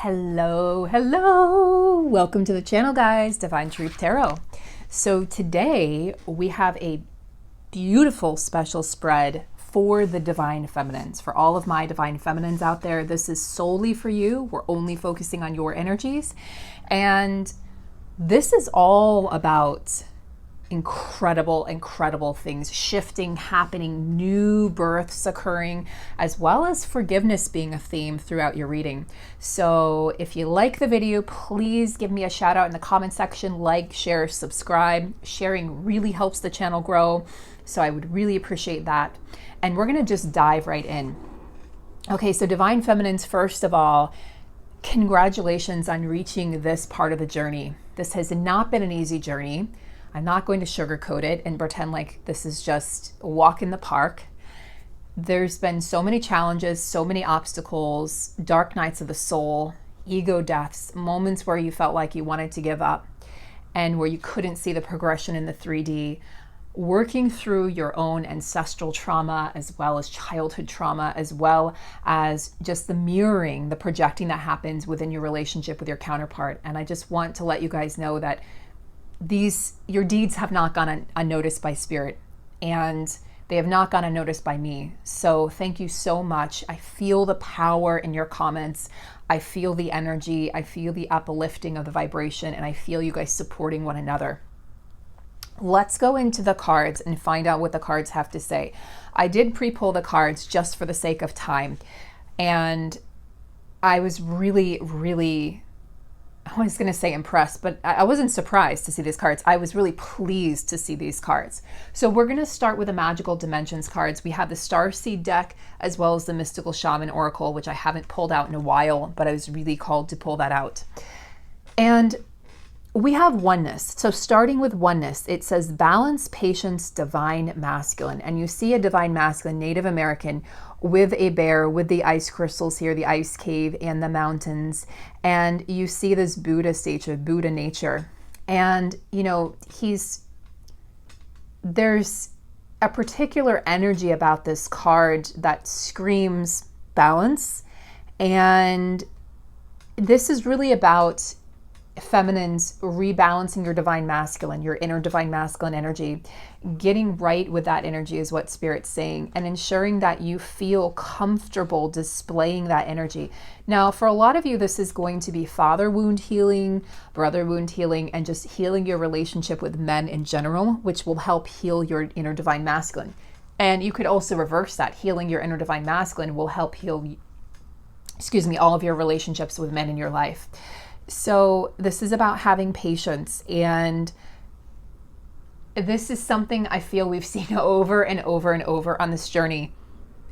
Hello, hello. Welcome to the channel, guys. Divine Truth Tarot. So today we have a beautiful special spread for the divine feminines. For all of my divine feminines out there, this is solely for you. We're only focusing on your energies. And this is all about incredible things shifting, happening, new births occurring, as well as forgiveness being a theme throughout your reading. So if you like the video, please give me a shout out in the comment section, like, share, subscribe. Sharing really helps the channel grow, so I would really appreciate that. And we're gonna just dive right in. Okay, so divine feminines, first of all, congratulations on reaching this part of the journey. This has not been an easy journey. I'm not going to sugarcoat it and pretend like this is just a walk in the park. There's been so many challenges, so many obstacles, dark nights of the soul, ego deaths, moments where you felt like you wanted to give up and where you couldn't see the progression in the 3D, working through your own ancestral trauma as well as childhood trauma, as well as just the mirroring, the projecting that happens within your relationship with your counterpart. And I just want to let you guys know that your deeds have not gone unnoticed by Spirit, and they have not gone unnoticed by me. So thank you so much. I feel the power in your comments. I feel the energy. I feel the uplifting of the vibration, and I feel you guys supporting one another. Let's go into the cards and find out what the cards have to say. I did pre-pull the cards just for the sake of time, and I was really I was going to say impressed, but I wasn't surprised to see these cards. I was really pleased to see these cards. So we're going to start with the Magical Dimensions cards. We have the Starseed deck as well as the Mystical Shaman Oracle, which I haven't pulled out in a while, but I was really called to pull that out. And we have oneness. So starting with oneness, it says balance, patience, divine masculine. And you see a divine masculine, Native American, with a bear, with the ice crystals here, the ice cave and the mountains. And you see this Buddha statue, Buddha nature. And, you know, there's a particular energy about this card that screams balance. And this is really about feminines rebalancing your divine masculine, your inner divine masculine energy. Getting right with that energy is what Spirit's saying, and ensuring that you feel comfortable displaying that energy. Now, for a lot of you, this is going to be father wound healing, brother wound healing, and just healing your relationship with men in general, which will help heal your inner divine masculine. And you could also reverse that. Healing your inner divine masculine will help heal, all of your relationships with men in your life. So this is about having patience, and this is something I feel we've seen over and over and over on this journey,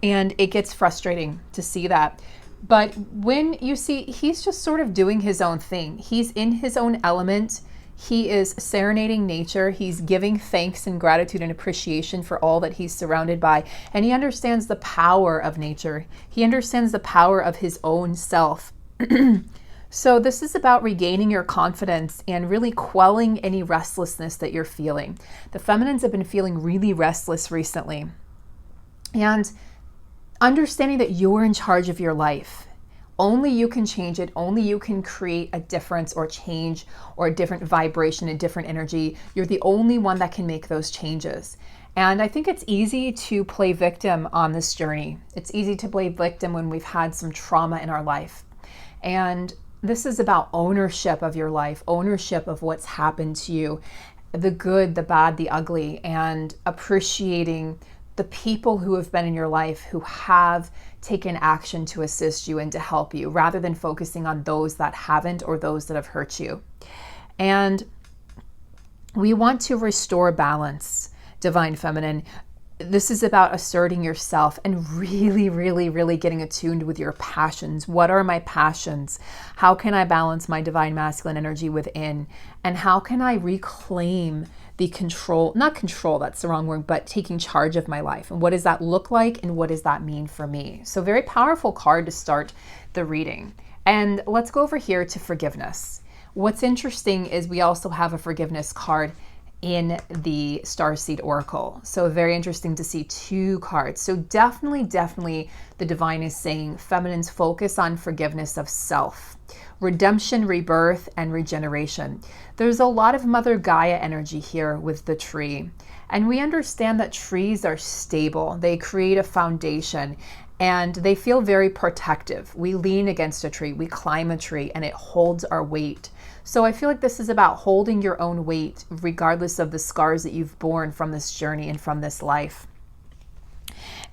and it gets frustrating to see that. But when you see he's just sort of doing his own thing, he's in his own element, he is serenading nature, he's giving thanks and gratitude and appreciation for all that he's surrounded by, and he understands the power of nature. He understands the power of his own self. So this is about regaining your confidence and really quelling any restlessness that you're feeling. The feminines have been feeling really restless recently. And understanding that you're in charge of your life. Only you can change it. Only you can create a difference or change or a different vibration, a different energy. You're the only one that can make those changes. And I think it's easy to play victim on this journey. It's easy to play victim when we've had some trauma in our life. And this is about ownership of your life, ownership of what's happened to you, the good, the bad, the ugly, and appreciating the people who have been in your life who have taken action to assist you and to help you, rather than focusing on those that haven't or those that have hurt you. And we want to restore balance, divine feminine. This is about asserting yourself and really getting attuned with your passions. What are my passions? How can I balance my divine masculine energy within? And how can I reclaim the control, not control, that's the wrong word, but taking charge of my life? And what does that look like? And what does that mean for me? So very powerful card to start the reading. And let's go over here to forgiveness. What's interesting is we also have a forgiveness card. in the Starseed Oracle. So very interesting to see 2 cards. So definitely the divine is saying feminine's focus on forgiveness of self, redemption, rebirth, and regeneration. There's a lot of Mother Gaia energy here with the tree. And we understand that trees are stable. They create a foundation and they feel very protective. We lean against a tree, we climb a tree, and it holds our weight. So I feel like this is about holding your own weight, regardless of the scars that you've borne from this journey and from this life.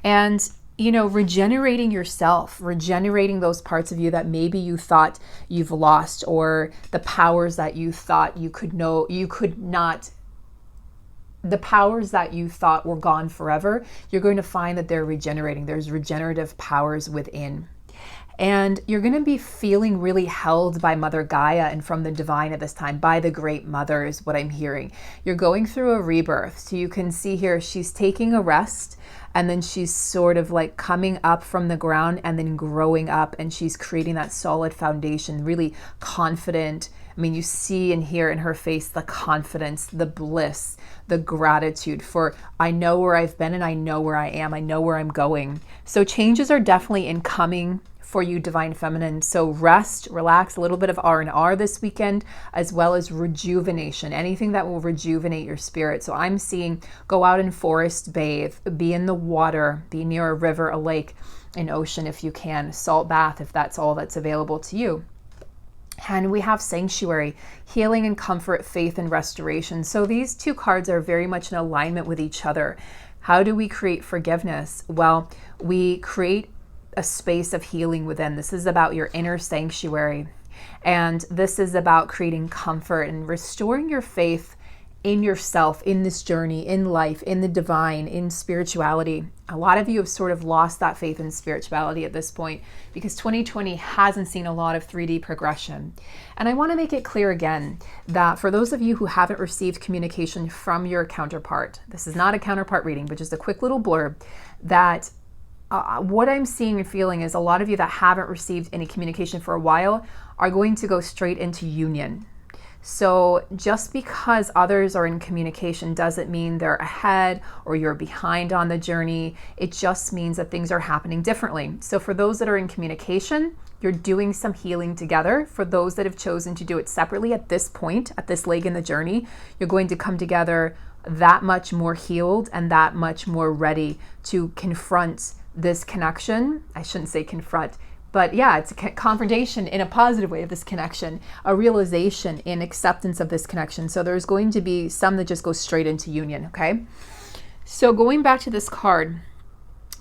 And, you know, regenerating yourself, regenerating those parts of you that maybe you thought you've lost, or the powers that you thought you could not, the powers that you thought were gone forever, you're going to find that they're regenerating. There's regenerative powers within. And you're going to be feeling really held by Mother Gaia and from the divine at this time, by the Great Mother is what I'm hearing. You're going through a rebirth. So you can see here, she's taking a rest, and then she's sort of like coming up from the ground and then growing up, and she's creating that solid foundation, really confident. I mean, you see and hear in her face the confidence, the bliss, the gratitude for, I know where I've been and I know where I am. I know where I'm going. So changes are definitely incoming for you, Divine Feminine. So rest, relax, a little bit of R&R this weekend, as well as rejuvenation, anything that will rejuvenate your spirit. So I'm seeing go out in forest, bathe, be in the water, be near a river, a lake, an ocean if you can, salt bath if that's all that's available to you. And we have sanctuary, healing and comfort, faith and restoration. So these 2 cards are very much in alignment with each other. How do we create forgiveness? Well, we create a space of healing within. This is about your inner sanctuary. And this is about creating comfort and restoring your faith in yourself, in this journey, in life, in the divine, in spirituality. A lot of you have sort of lost that faith in spirituality at this point because 2020 hasn't seen a lot of 3D progression. And I want to make it clear again that for those of you who haven't received communication from your counterpart, this is not a counterpart reading, but just a quick little blurb, that what I'm seeing and feeling is a lot of you that haven't received any communication for a while are going to go straight into union. So just because others are in communication doesn't mean they're ahead or you're behind on the journey. It just means that things are happening differently. So for those that are in communication, you're doing some healing together. For those that have chosen to do it separately at this point, at this leg in the journey, you're going to come together that much more healed and that much more ready to confront this connection. I shouldn't say confront, but yeah, it's a confrontation in a positive way of this connection, a realization in acceptance of this connection. So there's going to be some that just go straight into union, okay? So going back to this card,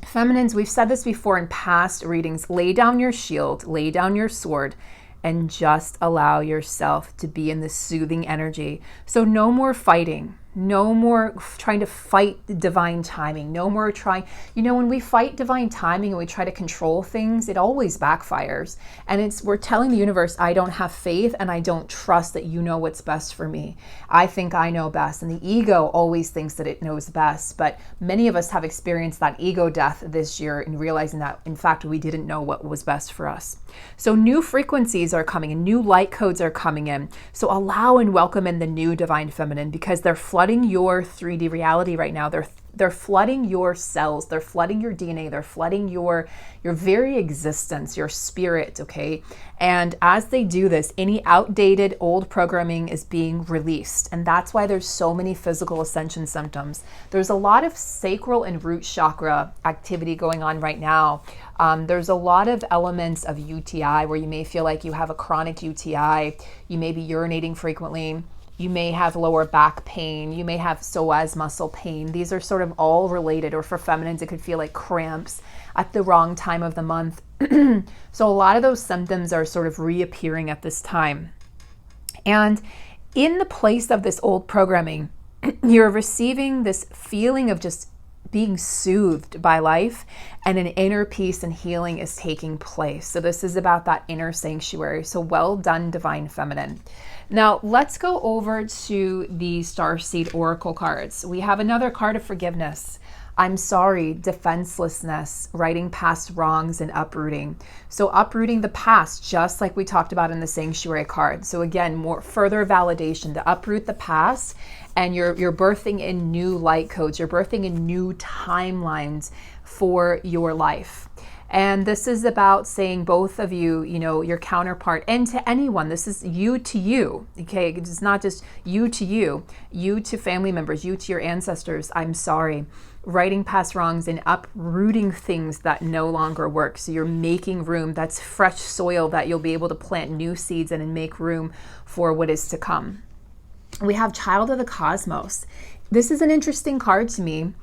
feminines, we've said this before in past readings, lay down your shield, lay down your sword, and just allow yourself to be in this soothing energy. So no more fighting. No more trying to fight divine timing. No more trying, when we fight divine timing and we try to control things, it always backfires. And we're telling the universe, I don't have faith and I don't trust that you know what's best for me. I think I know best. And the ego always thinks that it knows best. But many of us have experienced that ego death this year in realizing that, in fact, we didn't know what was best for us. So new frequencies are coming in, new light codes are coming in. So allow and welcome in the new Divine Feminine, because they're flooding your 3D reality right now. They're flooding your cells, they're flooding your DNA, they're flooding your very existence, your spirit, okay? And as they do this, any outdated old programming is being released. And that's why there's so many physical ascension symptoms. There's a lot of sacral and root chakra activity going on right now. There's a lot of elements of UTI where you may feel like you have a chronic UTI, you may be urinating frequently, you may have lower back pain, you may have psoas muscle pain. These are sort of all related, or for feminines, it could feel like cramps at the wrong time of the month. So a lot of those symptoms are sort of reappearing at this time. And in the place of this old programming, you're receiving this feeling of just being soothed by life, and an inner peace and healing is taking place. So this is about that inner sanctuary. So well done, Divine Feminine. Now let's go over to the Starseed Oracle cards. We have another card of forgiveness. I'm sorry, defenselessness, righting past wrongs and uprooting. So uprooting the past, just like we talked about in the sanctuary card. So again, more further validation to uproot the past, and you're birthing in new light codes. You're birthing in new timelines for your life. And this is about saying, both of you, your counterpart, and to anyone, this is you to you, okay? It's not just you to family members, you to your ancestors. I'm sorry. Righting past wrongs and uprooting things that no longer work. So you're making room. That's fresh soil that you'll be able to plant new seeds in and make room for what is to come. We have Child of the Cosmos. This is an interesting card to me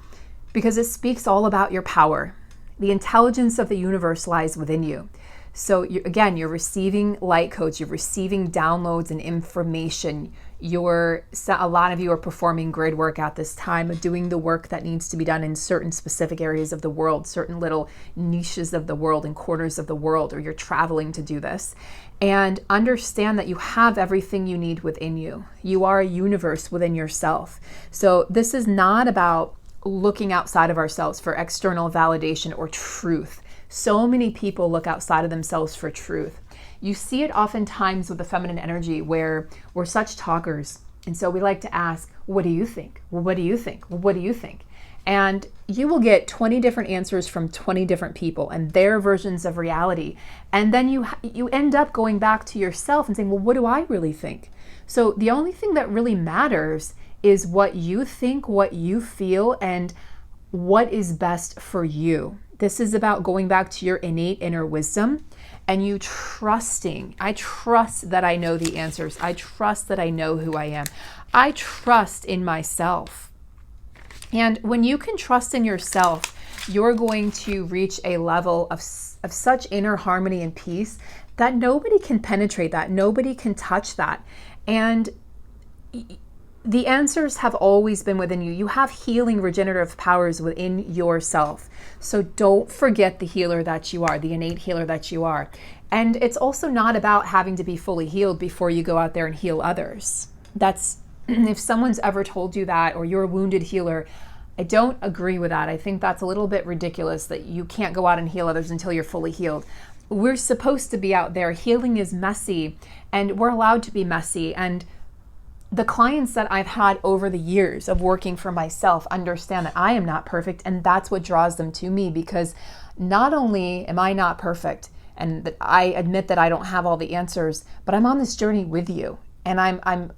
because it speaks all about your power. The intelligence of the universe lies within you. So you're receiving light codes, you're receiving downloads and information. A lot of you are performing grid work at this time, doing the work that needs to be done in certain specific areas of the world, certain little niches of the world and corners of the world, or you're traveling to do this. And understand that you have everything you need within you. You are a universe within yourself. So this is not about looking outside of ourselves for external validation or truth. So many people look outside of themselves for truth. You see it oftentimes with the feminine energy where we're such talkers. And so we like to ask, what do you think? Well, what do you think? Well, what do you think? And you will get 20 different answers from 20 different people and their versions of reality. And then you end up going back to yourself and saying, well, what do I really think? So the only thing that really matters is what you think, what you feel, and what is best for you. This is about going back to your innate inner wisdom and you trusting. I trust that I know the answers. I trust that I know who I am. I trust in myself. And when you can trust in yourself, you're going to reach a level of such inner harmony and peace that nobody can penetrate that. Nobody can touch that. And the answers have always been within you. You have healing, regenerative powers within yourself. So don't forget the healer that you are, the innate healer that you are. And it's also not about having to be fully healed before you go out there and heal others. That's, if someone's ever told you that, or you're a wounded healer, I don't agree with that. I think that's a little bit ridiculous that you can't go out and heal others until you're fully healed. We're supposed to be out there. Healing is messy, and we're allowed to be messy. And the clients that I've had over the years of working for myself understand that I am not perfect, and that's what draws them to me, because not only am I not perfect and that I admit that I don't have all the answers, but I'm on this journey with you, and I'm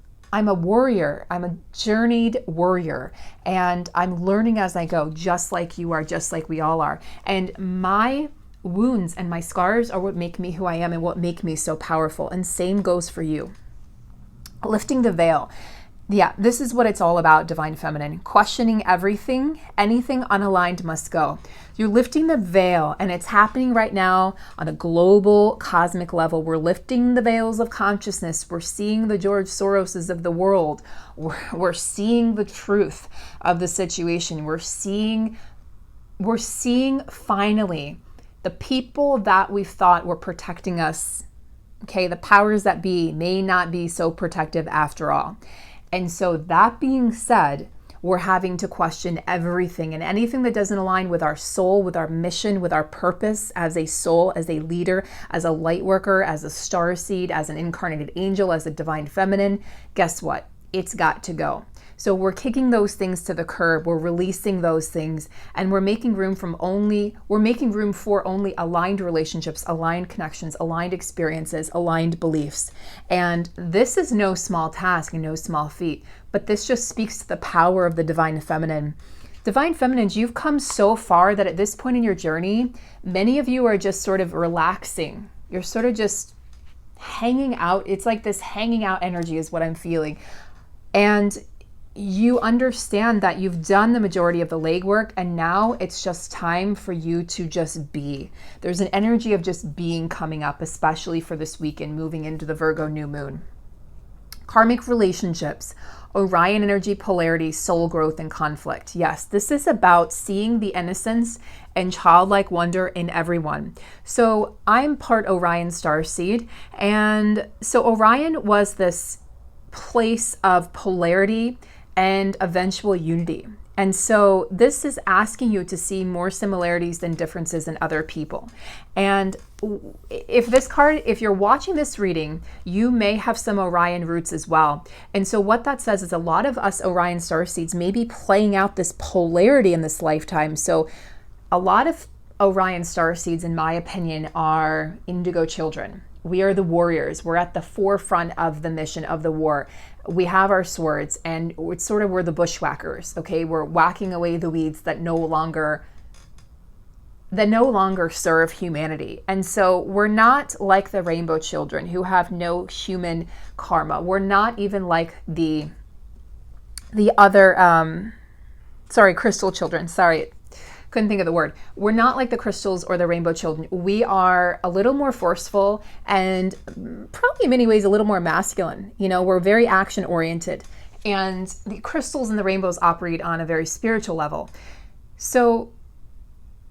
a warrior. I'm a journeyed warrior, and I'm learning as I go, just like you are, just like we all are. And my wounds and my scars are what make me who I am and what make me so powerful. And same goes for you. Lifting the veil. Yeah, this is what it's all about, Divine Feminine. Questioning everything, anything unaligned must go. You're lifting the veil, and it's happening right now on a global cosmic level. We're lifting the veils of consciousness. We're seeing the George Soroses of the world. We're seeing the truth of the situation. We're seeing finally the people that we thought were protecting us. Okay, the powers that be may not be so protective after all. And so that being said, we're having to question everything and anything that doesn't align with our soul, with our mission, with our purpose as a soul, as a leader, as a light worker, as a starseed, as an incarnated angel, as a divine feminine. Guess what? It's got to go. So we're kicking those things to the curb, we're releasing those things, and we're making room for only aligned relationships, aligned connections, aligned experiences, aligned beliefs. And this is no small task and no small feat, but this just speaks to the power of the divine feminine. Divine feminines, you've come so far that at this point in your journey, many of you are just sort of relaxing. You're sort of just hanging out. It's like this hanging out energy is what I'm feeling. And you understand that you've done the majority of the legwork, and now it's just time for you to just be. There's an energy of just being coming up, especially for this weekend, moving into the Virgo new moon. Karmic relationships, Orion energy, polarity, soul growth, and conflict. Yes, this is about seeing the innocence and childlike wonder in everyone. So I'm part Orion starseed, and so Orion was this place of polarity and eventual unity. And so this is asking you to see more similarities than differences in other people. And if you're watching this reading, you may have some Orion roots as well. And so what that says is a lot of us Orion starseeds may be playing out this polarity in this lifetime. So a lot of Orion starseeds, in my opinion, are indigo children. We are the warriors. We're at the forefront of the mission of the war. We have our swords, and it's sort of, we're the bushwhackers, okay? We're whacking away the weeds that no longer serve humanity. And so we're not like the rainbow children who have no human karma. We're not even like the other, crystal children. Sorry, couldn't think of the word. We're not like the crystals or the rainbow children. We are a little more forceful and probably in many ways a little more masculine. You know, we're very action oriented, and the crystals and the rainbows operate on a very spiritual level. So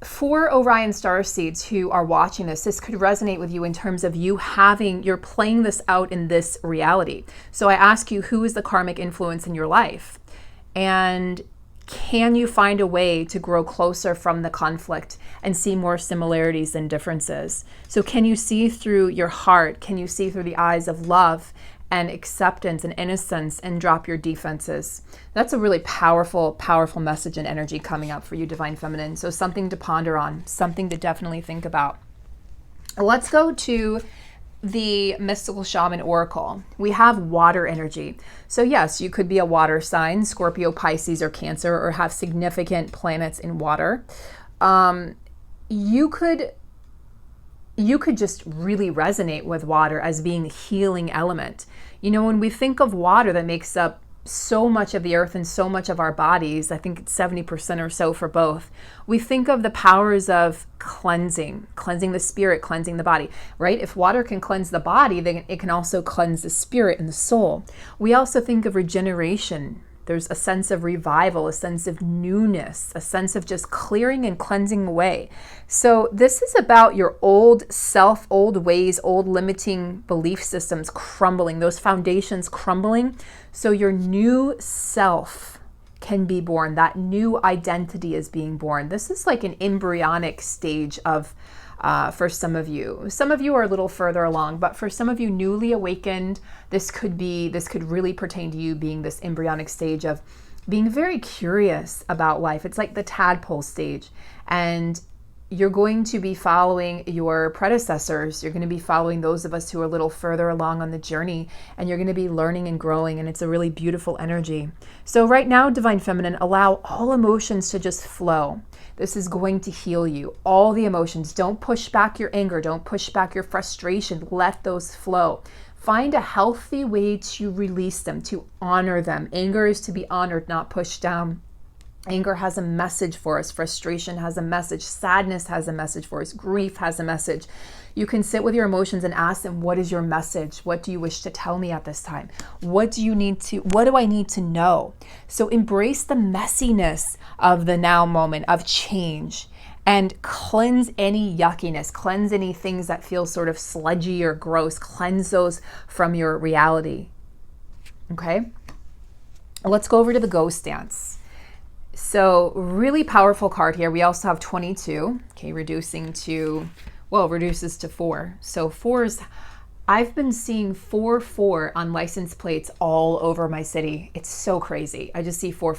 for Orion starseeds who are watching this could resonate with you in terms of you're playing this out in this reality. So I ask you, who is the karmic influence in your life? And can you find a way to grow closer from the conflict and see more similarities than differences? So can you see through your heart? Can you see through the eyes of love and acceptance and innocence and drop your defenses? That's a really powerful, powerful message and energy coming up for you, Divine Feminine. So something to ponder on, something to definitely think about. Let's go to the mystical shaman oracle. We have water energy. So yes, you could be a water sign, Scorpio, Pisces, or Cancer, or have significant planets in water. You could just really resonate with water as being a healing element. You know, when we think of water that makes up so much of the earth and so much of our bodies, I think it's 70% or so for both, we think of the powers of cleansing the spirit, cleansing the body, right? If water can cleanse the body, then it can also cleanse the spirit and the soul. We also think of regeneration. There's a sense of revival, a sense of newness, a sense of just clearing and cleansing away. So this is about your old self, old ways, old limiting belief systems crumbling, those foundations crumbling, so your new self can be born. That new identity is being born. This is like an embryonic stage of for some of you. Some of you are a little further along, but for some of you newly awakened, this could really pertain to you being this embryonic stage of being very curious about life. It's like the tadpole stage, and you're going to be following your predecessors. You're going to be following those of us who are a little further along on the journey, and you're going to be learning and growing, and it's a really beautiful energy. So right now, Divine Feminine, allow all emotions to just flow. This is going to heal you. All the emotions. Don't push back your anger. Don't push back your frustration. Let those flow. Find a healthy way to release them, to honor them. Anger is to be honored, not pushed down. Anger has a message for us. Frustration has a message. Sadness has a message for us. Grief has a message. You can sit with your emotions and ask them, what is your message? What do you wish to tell me at this time? What do I need to know? So embrace the messiness of the now moment of change and cleanse any yuckiness, cleanse any things that feel sort of sludgy or gross, cleanse those from your reality. Okay? Let's go over to the ghost dance. So really powerful card here. We also have 22, okay, reduces to 4. So 4s, I've been seeing 4 on license plates all over my city. It's so crazy. I just see 4.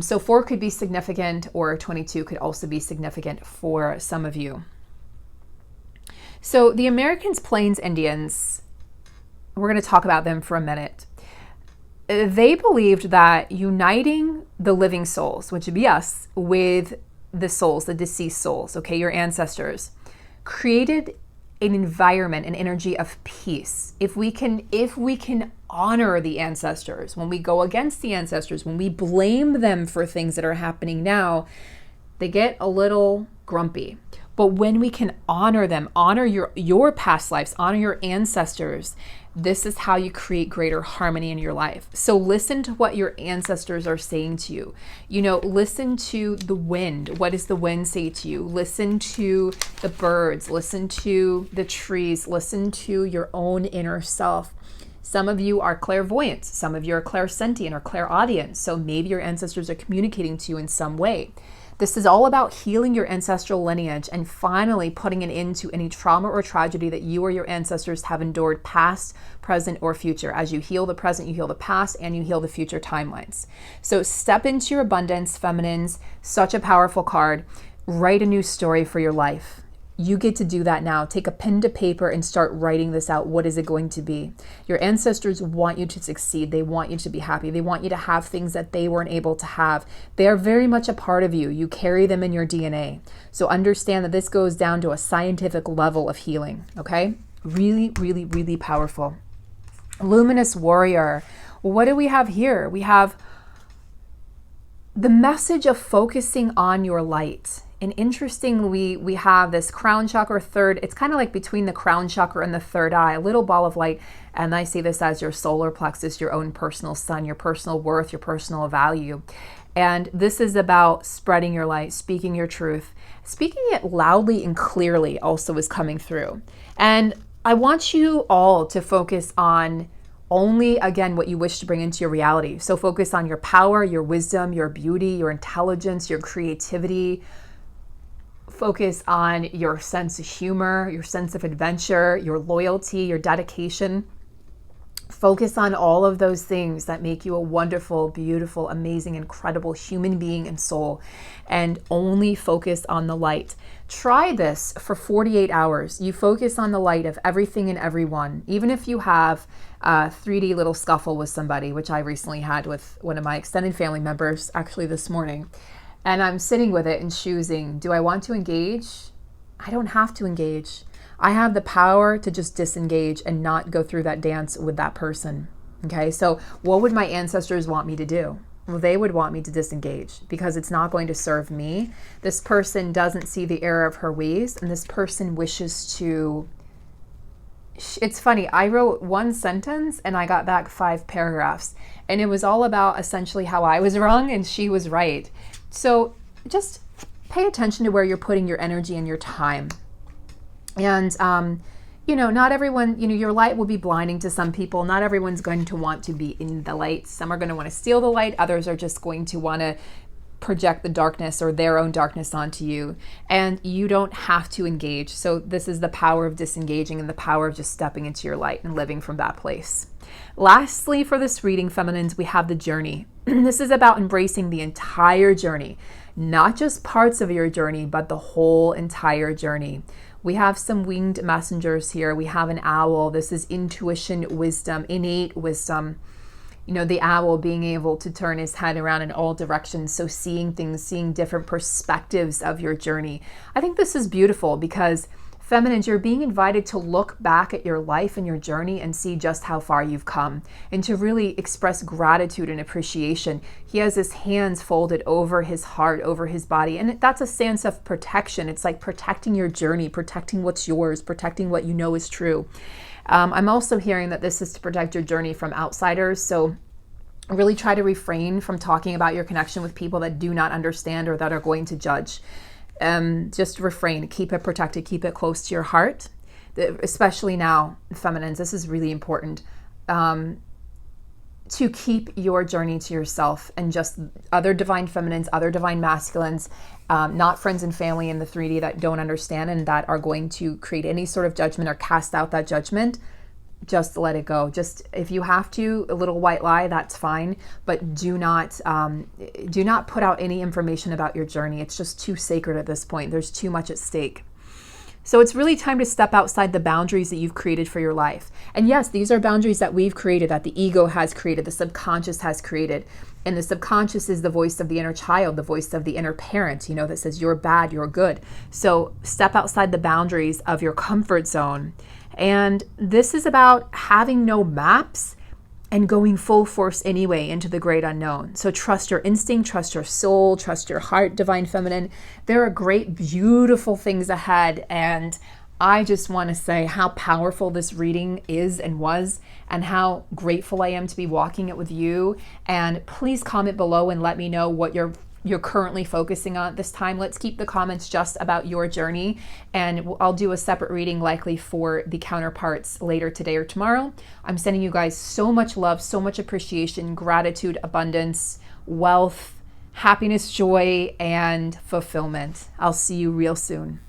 So 4 could be significant, or 22 could also be significant for some of you. So the Americans Plains Indians, we're going to talk about them for a minute. They believed that uniting the living souls, which would be us, with the souls, the deceased souls, okay, your ancestors, created an environment, an energy of peace. If we can honor the ancestors, when we go against the ancestors, when we blame them for things that are happening now, they get a little grumpy. But when we can honor them, honor your past lives, honor your ancestors, this is how you create greater harmony in your life. So listen to what your ancestors are saying to you. You know, listen to the wind. What does the wind say to you? Listen to the birds. Listen to the trees. Listen to your own inner self. Some of you are clairvoyant. Some of you are clairsentient or clairaudient. So maybe your ancestors are communicating to you in some way. This is all about healing your ancestral lineage and finally putting an end to any trauma or tragedy that you or your ancestors have endured, past, present, or future. As you heal the present, you heal the past, and you heal the future timelines. So step into your abundance, feminines. Such a powerful card. Write a new story for your life. You get to do that now. Take a pen to paper and start writing this out. What is it going to be? Your ancestors want you to succeed. They want you to be happy. They want you to have things that they weren't able to have. They are very much a part of you. You carry them in your DNA. So understand that this goes down to a scientific level of healing, okay? Really, really, really powerful. Luminous warrior. What do we have here? We have the message of focusing on your light. And interestingly, we have this crown chakra third. It's kind of like between the crown chakra and the third eye, a little ball of light. And I see this as your solar plexus, your own personal sun, your personal worth, your personal value. And this is about spreading your light, speaking your truth. Speaking it loudly and clearly also is coming through. And I want you all to focus on only, again, what you wish to bring into your reality. So focus on your power, your wisdom, your beauty, your intelligence, your creativity. Focus on your sense of humor, your sense of adventure, your loyalty, your dedication. Focus on all of those things that make you a wonderful, beautiful, amazing, incredible human being and soul, and only focus on the light. Try this for 48 hours. You focus on the light of everything and everyone, even if you have a 3D little scuffle with somebody, which I recently had with one of my extended family members, actually this morning. And I'm sitting with it and choosing, do I want to engage? I don't have to engage. I have the power to just disengage and not go through that dance with that person. Okay, so what would my ancestors want me to do? Well, they would want me to disengage because it's not going to serve me. This person doesn't see the error of her ways, and this person wishes to... It's funny, I wrote one sentence and I got back 5 paragraphs, and it was all about essentially how I was wrong and she was right. So just pay attention to where you're putting your energy and your time. And, not everyone, your light will be blinding to some people. Not everyone's going to want to be in the light. Some are going to want to steal the light. Others are just going to want to project the darkness or their own darkness onto you. And you don't have to engage. So this is the power of disengaging and the power of just stepping into your light and living from that place. Lastly, for this reading, feminines, we have the journey. This is about embracing the entire journey, not just parts of your journey, but the whole entire journey. We have some winged messengers here. We have an owl. This is intuition, wisdom, innate wisdom. The owl being able to turn his head around in all directions. So seeing things, seeing different perspectives of your journey. I think this is beautiful because feminines, you're being invited to look back at your life and your journey and see just how far you've come and to really express gratitude and appreciation. He has his hands folded over his heart, over his body, and that's a sense of protection. It's like protecting your journey, protecting what's yours, protecting what you know is true. I'm also hearing that this is to protect your journey from outsiders. So really try to refrain from talking about your connection with people that do not understand or that are going to judge. Just refrain, keep it protected, keep it close to your heart, especially now, feminines. This is really important, to keep your journey to yourself and just other divine feminines, other divine masculines, not friends and family in the 3D that don't understand and that are going to create any sort of judgment or cast out that judgment. Just let it go. Just if you have to, a little white lie, that's fine. But do not put out any information about your journey. It's just too sacred at this point. There's too much at stake. So it's really time to step outside the boundaries that you've created for your life. And yes, these are boundaries that we've created, that the ego has created, the subconscious has created. And the subconscious is the voice of the inner child, the voice of the inner parent, that says you're bad, you're good. So step outside the boundaries of your comfort zone. And this is about having no maps and going full force anyway into the great unknown. So trust your instinct, trust your soul, trust your heart, divine feminine. There are great, beautiful things ahead. And I just want to say how powerful this reading is and was, and how grateful I am to be walking it with you. And please comment below and let me know what your you're currently focusing on at this time. Let's keep the comments just about your journey, and I'll do a separate reading likely for the counterparts later today or tomorrow. I'm sending you guys so much love, so much appreciation, gratitude, abundance, wealth, happiness, joy, and fulfillment. I'll see you real soon.